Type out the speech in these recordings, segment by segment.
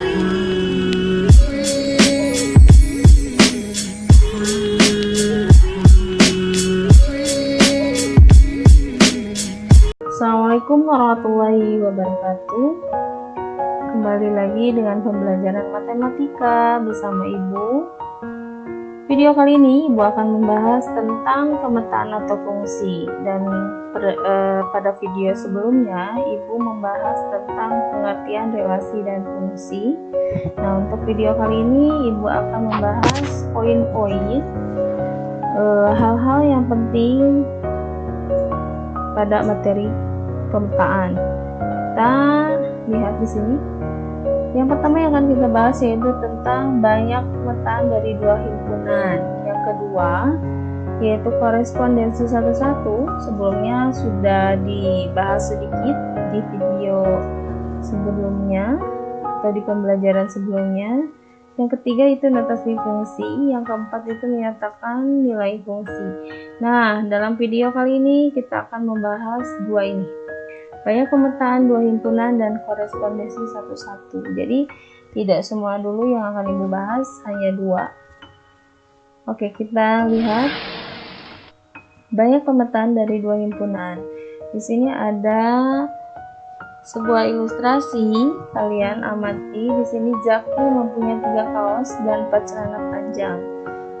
Assalamualaikum warahmatullahi wabarakatuh. Kembali lagi dengan pembelajaran matematika bersama Ibu. Video kali ini Ibu akan membahas tentang pemetaan atau fungsi, dan pada video sebelumnya Ibu membahas tentang pengertian relasi dan fungsi. Nah, untuk video kali ini Ibu akan membahas poin-poin hal-hal yang penting pada materi pemetaan. Kita lihat di sini. Yang pertama yang akan kita bahas yaitu tentang banyak pemetaan dari dua himpunan. Yang kedua yaitu korespondensi satu-satu. Sebelumnya sudah dibahas sedikit di video sebelumnya atau di pembelajaran sebelumnya. Yang ketiga itu notasi fungsi. Yang keempat itu menyatakan nilai fungsi. Nah, dalam video kali ini kita akan membahas dua ini. Banyak pemetaan dua himpunan dan korespondensi satu-satu. Jadi tidak semua dulu yang akan Ibu bahas, hanya dua. Oke, kita lihat banyak pemetaan dari dua himpunan. Di sini ada sebuah ilustrasi, kalian amati. Di sini Zaki mempunyai 3 kaos dan 4 celana panjang.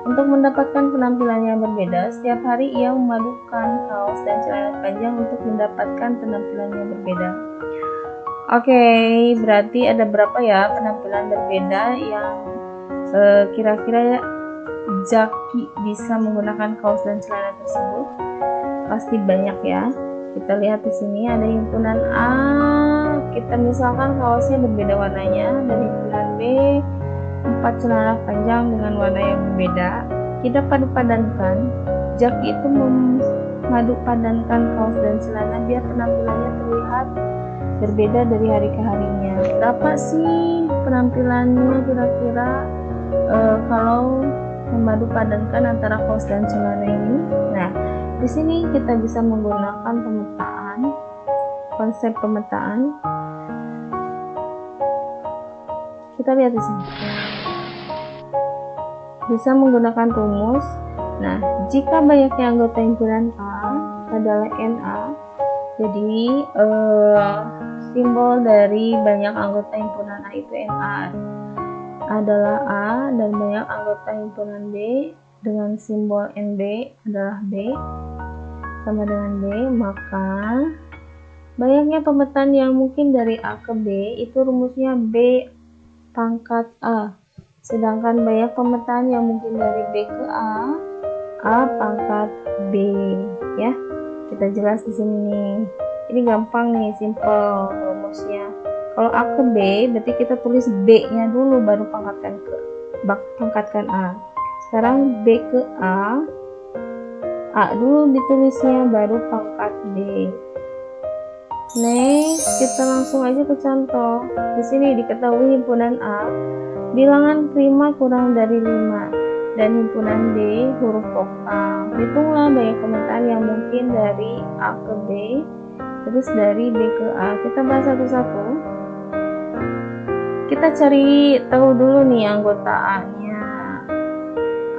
Untuk mendapatkan penampilan yang berbeda, setiap hari ia memadukan kaos dan celana panjang untuk mendapatkan penampilan yang berbeda. Oke, berarti ada berapa ya penampilan berbeda yang kira-kira Zaki bisa menggunakan kaos dan celana tersebut? Pasti banyak ya. Kita lihat di sini ada himpunan A, kita misalkan kaosnya berbeda warnanya, dan himpunan B 4 celana panjang dengan warna yang berbeda. Kita padu-padankan. Zaki itu memadupadankan kaos dan celana biar penampilannya terlihat berbeda dari hari ke harinya. Berapa sih penampilannya kira-kira kalau memadupadankan antara kaos dan celana ini? Nah, di sini kita bisa menggunakan pemetaan, konsep pemetaan. Kita lihat di sini. Bisa menggunakan rumus. Nah, jika banyaknya anggota himpunan A adalah NA, jadi simbol dari banyak anggota himpunan A itu NA adalah A, dan banyak anggota himpunan B dengan simbol NB adalah B, sama dengan B, maka banyaknya pemetaan yang mungkin dari A ke B itu rumusnya B pangkat A. Sedangkan banyak pemetaan yang mungkin dari B ke A pangkat B, ya. Kita jelas di sini nih. Ini gampang nih, simple rumusnya. Kalau A ke B, berarti kita tulis B-nya dulu baru pangkatkan A. Sekarang B ke A dulu ditulisnya baru pangkat B. Next, kita langsung aja ke contoh. Di sini diketahui himpunan A bilangan prima kurang dari 5 dan himpunan D huruf vokal. Hitunglah banyak pemetaan yang mungkin dari A ke B, terus dari B ke A. Kita bahas satu-satu. Kita cari tahu dulu nih anggota A-nya.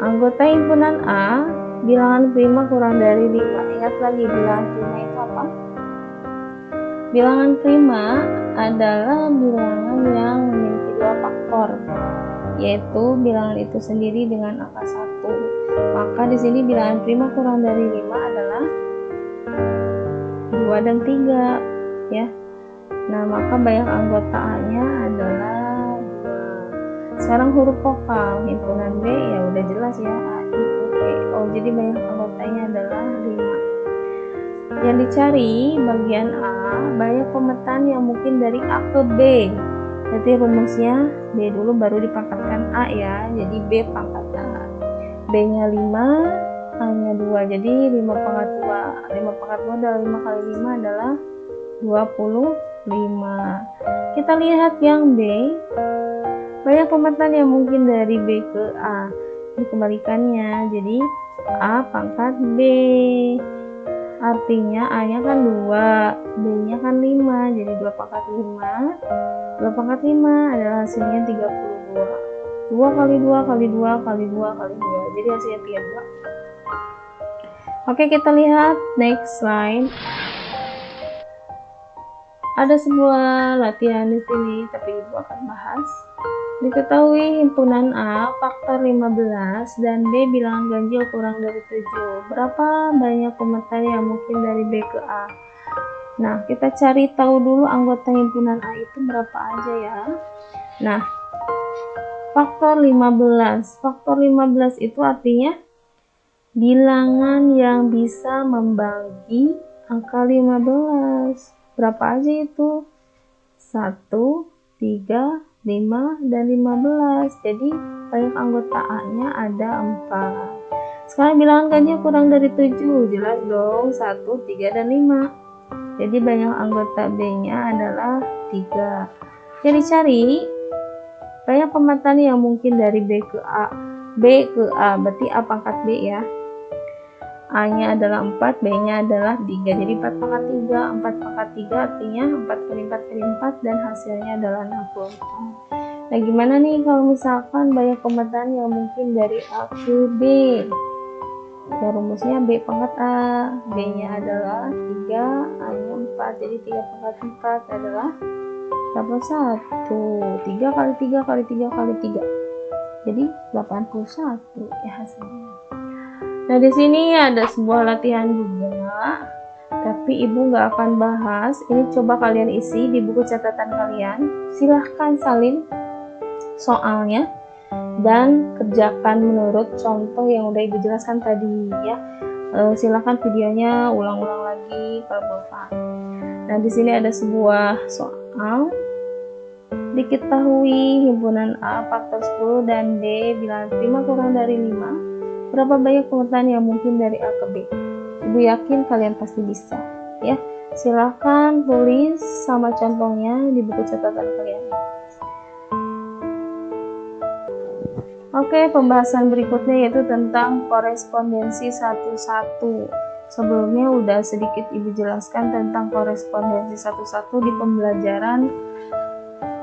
Anggota himpunan A bilangan prima kurang dari 5. Ingat lagi bilangan prima itu apa? Bilangan prima adalah bilangan yang memiliki 2 faktor, yaitu bilangan itu sendiri dengan angka 1. Maka di sini bilangan prima kurang dari 5 adalah 2 dan 3, ya. Nah, maka banyak anggota A-nya adalah 2. Sekarang huruf vokal himpunan B ya udah jelas ya, A, I, U, E, O. Jadi banyak anggotanya adalah 5. Yang dicari bagian A, banyak pemetaan yang mungkin dari A ke B. Berarti rumusnya B dulu baru dipangkatkan A ya. Jadi B pangkat A. B-nya 5, A-nya 2. Jadi 5 pangkat 2. 5 pangkat 2 adalah 5 kali 5 adalah 25. Kita lihat yang B. Banyak pemetaan yang mungkin dari B ke A. Ini kebalikannya. Jadi A pangkat B. Artinya A-nya kan 2, B-nya kan 5, jadi 2 pangkat 5. 2 pangkat 5 adalah hasilnya 32. 2 kali 2 kali 2 kali 2 kali 2, jadi hasilnya 32. Oke, kita lihat next slide. Ada sebuah latihan di sini, tapi Ibu akan bahas. Diketahui himpunan A faktor 15 dan B bilangan ganjil kurang dari 7. Berapa banyak pemetaan yang mungkin dari B ke A? Nah, kita cari tahu dulu anggota himpunan A itu berapa aja ya. Nah, faktor 15. Faktor 15 itu artinya bilangan yang bisa membagi angka 15. Berapa aja itu? 1, 3, 5, dan 15. Jadi banyak anggota A-nya ada 4. Sekarang bilangan ganjil kurang dari 7. Jelas dong, 1, 3, dan 5. Jadi banyak anggota B-nya adalah 3. Jadi cari banyak pemetaan yang mungkin dari B ke A. B ke A berarti A pangkat B ya. A-nya adalah 4, B-nya adalah 3. Jadi 4 pangkat 3. 4 pangkat 3 artinya 4 kali 4 kali 4 dan hasilnya adalah 64. Nah, gimana nih kalau misalkan banyak pemetaan yang mungkin dari A ke B? Ya, rumusnya B pangkat A. B-nya adalah 3, A-nya 4. Jadi 3 pangkat 4 adalah 81. 3 kali 3 kali 3 kali 3. Jadi 81 ya hasilnya. Nah, di sini ada sebuah latihan juga, tapi Ibu nggak akan bahas. Ini coba kalian isi di buku catatan kalian. Silahkan salin soalnya dan kerjakan menurut contoh yang udah Ibu jelaskan tadi ya. Silahkan videonya ulang-ulang lagi kalau belum paham. Nah, di sini ada sebuah soal. Diketahui himpunan A faktor 10 dan B bilangan prima kurang dari 5. Berapa banyak pemetaan yang mungkin dari A ke B? Ibu yakin kalian pasti bisa ya. Silahkan tulis sama contohnya di buku catatan kalian. Oke, pembahasan berikutnya yaitu tentang korespondensi 1-1. Sebelumnya udah sedikit Ibu jelaskan tentang korespondensi 1-1 di pembelajaran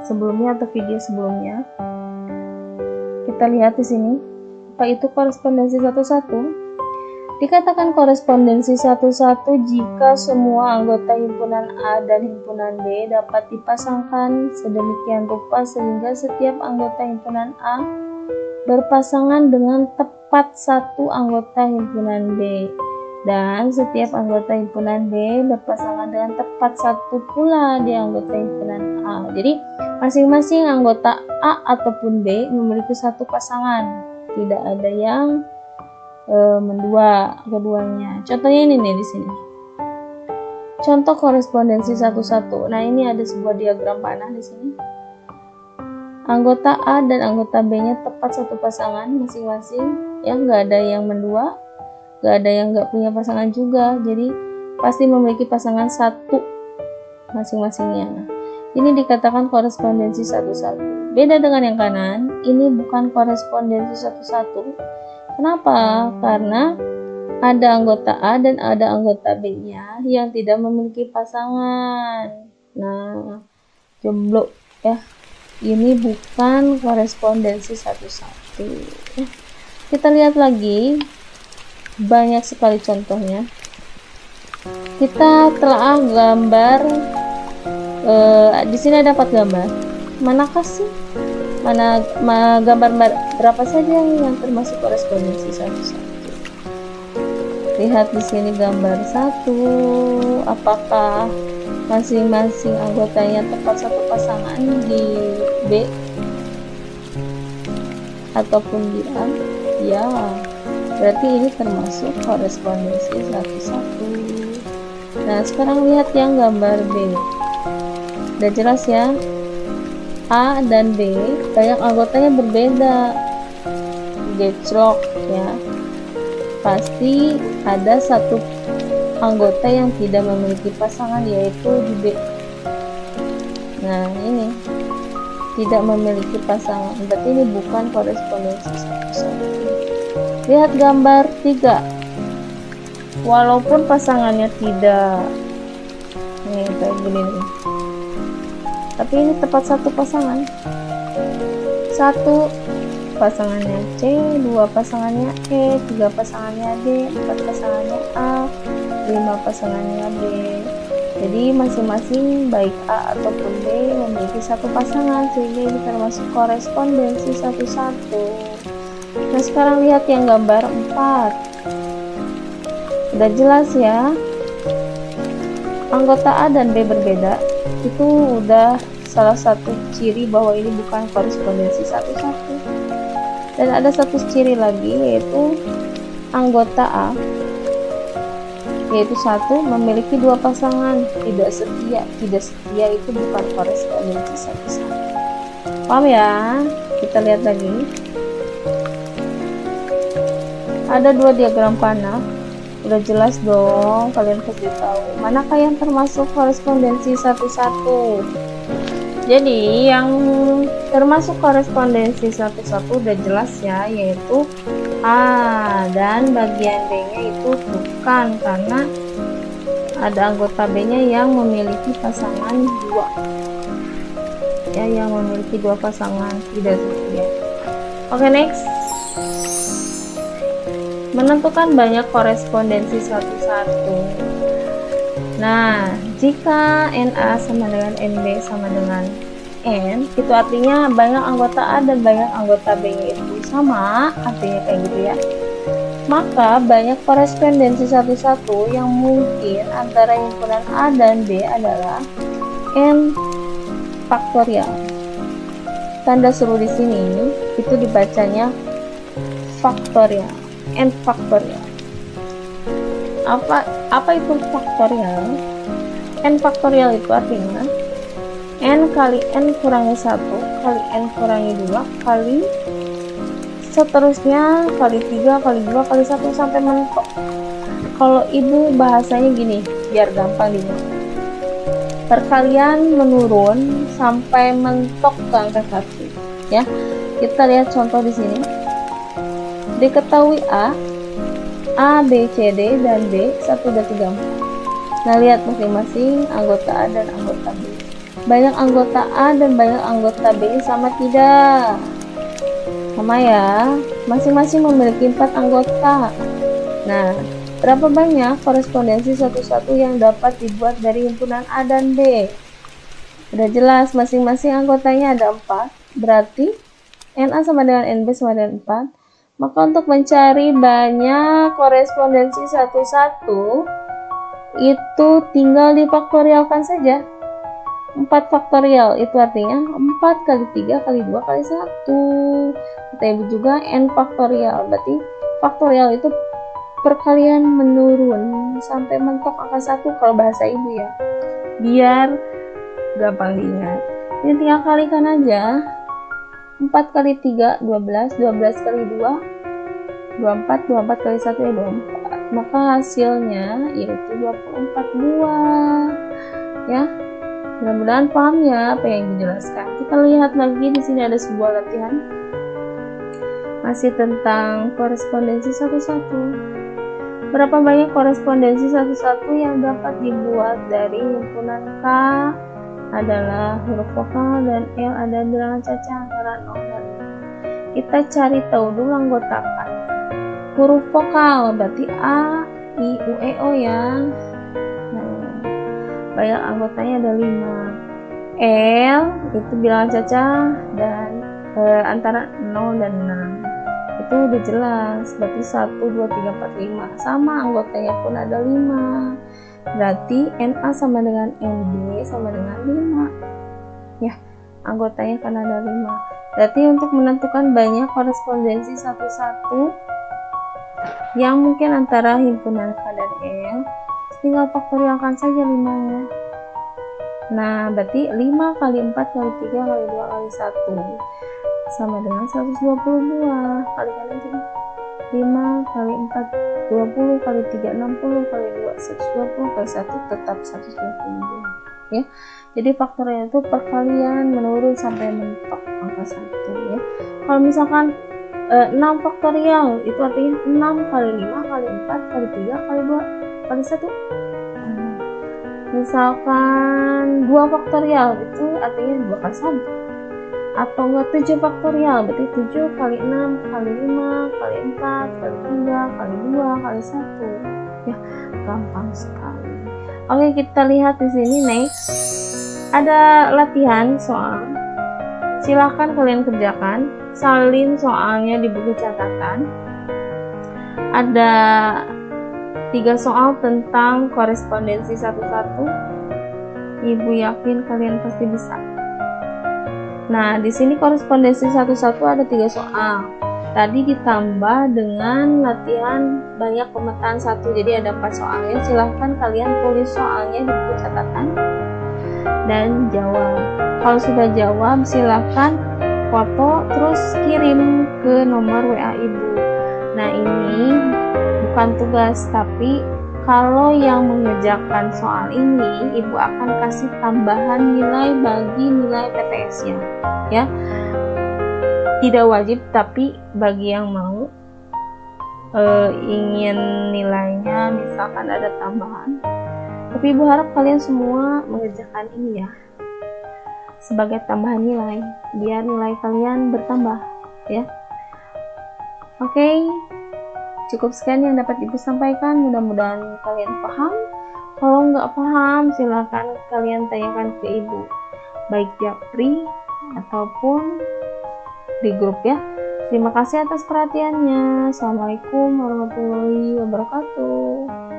sebelumnya atau video sebelumnya. Kita lihat di sini. Apa itu korespondensi 1-1? Dikatakan korespondensi 1-1 jika semua anggota himpunan A dan himpunan B dapat dipasangkan sedemikian rupa sehingga setiap anggota himpunan A berpasangan dengan tepat satu anggota himpunan B dan setiap anggota himpunan B berpasangan dengan tepat satu pula di anggota himpunan A. Jadi masing-masing anggota A ataupun B memiliki satu pasangan. Tidak ada yang mendua keduanya. Contohnya ini nih di sini. Contoh korespondensi 1-1. Nah, ini ada sebuah diagram panah di sini. Anggota A dan anggota B-nya tepat satu pasangan masing-masing. Ya, nggak ada yang mendua, nggak ada yang nggak punya pasangan juga. Jadi pasti memiliki pasangan satu masing-masingnya. Ini dikatakan korespondensi 1-1. Beda dengan yang kanan, ini bukan korespondensi 1-1. Kenapa? Karena ada anggota A dan ada anggota B-nya yang tidak memiliki pasangan. Nah, jomblo ya. Ini bukan korespondensi 1-1. Kita lihat lagi, banyak sekali contohnya. Kita telah gambar. Di sini ada 4 gambar. Manakah sih? Mana gambar berapa saja yang termasuk korespondensi 1-1? Lihat di sini gambar 1. Apakah masing-masing anggotanya tepat satu pasangan di B ataupun di A? Ya, berarti ini termasuk korespondensi 1-1. Nah, sekarang lihat yang gambar B. Udah jelas ya, A dan B banyak anggotanya berbeda, gejrok ya. Pasti ada satu anggota yang tidak memiliki pasangan, yaitu di B. Nah, ini tidak memiliki pasangan, berarti ini bukan korespondensi 1-1. Lihat gambar 3. walaupun pasangannya tidak. Nih kayak gini nih, tapi ini tepat satu pasangan. 1 pasangannya C, 2 pasangannya E, 3 pasangannya D, 4 pasangannya A, 5 pasangannya B. Jadi masing-masing baik A ataupun B memiliki satu pasangan, sehingga ini termasuk korespondensi satu-satu. Nah sekarang lihat yang gambar 4. Udah jelas ya, anggota A dan B berbeda. Itu udah salah satu ciri bahwa ini bukan korespondensi satu-satu. Dan ada satu ciri lagi, yaitu anggota A, yaitu 1, memiliki 2 pasangan, tidak setia. Tidak setia itu bukan korespondensi satu-satu. Paham ya? Kita lihat lagi. Ada 2 diagram panah. Udah jelas dong, kalian pasti tahu manakah yang termasuk korespondensi satu-satu. Jadi yang termasuk korespondensi satu-satu udah jelas ya, yaitu A, dan bagian B-nya itu bukan, karena ada anggota B-nya yang memiliki pasangan 2 ya, yang memiliki 2 pasangan tidak setia. Oke, next. Menentukan banyak korespondensi satu-satu. Nah, jika NA sama dengan NB sama dengan N, itu artinya banyak anggota A dan banyak anggota B itu sama, artinya kayak gitu ya. Maka banyak korespondensi satu-satu yang mungkin antara himpunan A dan B adalah N faktorial. Tanda seru di sini itu dibacanya faktorial, N faktorial. Apa itu faktorial? N faktorial itu artinya N kali N kurangi 1 kali N kurangi 2 kali seterusnya kali 3 kali 2 kali 1 sampai mentok. Kalau ibu bahasanya gini biar gampang diingat, perkalian menurun sampai mentok ke angka 1 ya. Kita lihat contoh di sini. Diketahui A, B, C, D, dan D 1, 2, 3, 4. Nah lihat masing-masing anggota A dan anggota B. Banyak anggota A dan banyak anggota B sama tidak? Sama ya, masing-masing memiliki 4 anggota. Nah, berapa banyak korespondensi satu-satu yang dapat dibuat dari himpunan A dan B? Udah jelas, masing-masing anggotanya ada 4, berarti NA sama dengan NB sama dengan 4. Maka untuk mencari banyak korespondensi satu-satu, itu tinggal difaktorialkan saja. 4 faktorial itu artinya 4 kali 3 kali 2 kali 1. Kita ibu juga N faktorial, berarti faktorial itu perkalian menurun sampai mentok angka 1 kalau bahasa ibu ya, biar gampang diingat. Ini tinggal kalikan aja. 4 kali 3 12, 12 kali 2 24, 24 kali 1 ya 24. Maka hasilnya yaitu 24 buah ya. Mudah-mudahan paham ya apa yang dijelaskan. Kita lihat lagi di sini ada sebuah latihan masih tentang korespondensi satu-satu. Berapa banyak korespondensi satu-satu yang dapat dibuat dari himpunan K adalah huruf vokal dan L ada bilangan cacah antara 0 dan 5. Kita cari tahu dulu anggota K. Huruf vokal berarti A, I, U, E, O ya. Nah, banyak anggotanya ada 5. L itu bilangan cacah dan antara 0 dan 6. Itu udah jelas, berarti 1, 2, 3, 4, 5. Sama anggotanya pun ada 5. Berarti NA sama dengan NB sama dengan 5 ya, anggotanya kan ada 5. Berarti untuk menentukan banyak korespondensi satu-satu yang mungkin antara himpunan K dan L, tinggal faktorialkan saja 5-nya. Nah berarti 5 kali 4 kali 3 kali 2 kali 1 sama dengan 120 buah. Kalikan aja 5 kali 4 20 kali 3 60 kali 2 120 kali 1 tetap 120 ya. Jadi faktorial itu perkalian menurun sampai mentok angka 1 ya. Kalau misalkan 6 faktorial itu artinya 6 kali 5 kali 4 kali 3 kali 2 kali 1. Misalkan 2 faktorial itu artinya 2 kali 1, atau enggak 7 faktorial berarti 7 kali 6 kali 5 kali 4 kali 3 kali 2 kali 1. Ya, gampang sekali. Oke, kita lihat di sini next. Ada latihan soal. Silahkan kalian kerjakan. Salin soalnya di buku catatan. Ada 3 soal tentang korespondensi satu-satu. Ibu yakin kalian pasti bisa. Nah, di sini korespondensi satu-satu ada 3 soal. Tadi ditambah dengan latihan banyak pemetaan 1, jadi ada 4 soalnya. Silahkan kalian tulis soalnya di buku catatan dan jawab. Kalau sudah jawab, silahkan foto terus kirim ke nomor WA ibu. Nah, ini bukan tugas, tapi kalau yang mengerjakan soal ini, ibu akan kasih tambahan nilai bagi nilai PTS-nya, ya. Tidak wajib, tapi bagi yang mau ingin nilainya misalkan ada tambahan. Tapi ibu harap kalian semua mengerjakan ini ya, sebagai tambahan nilai, biar nilai kalian bertambah, ya. Oke, cukup sekian yang dapat ibu sampaikan. Mudah-mudahan kalian paham. Kalau nggak paham, silakan kalian tanyakan ke ibu, baik japri ataupun di grup ya. Terima kasih atas perhatiannya. Assalamualaikum warahmatullahi wabarakatuh.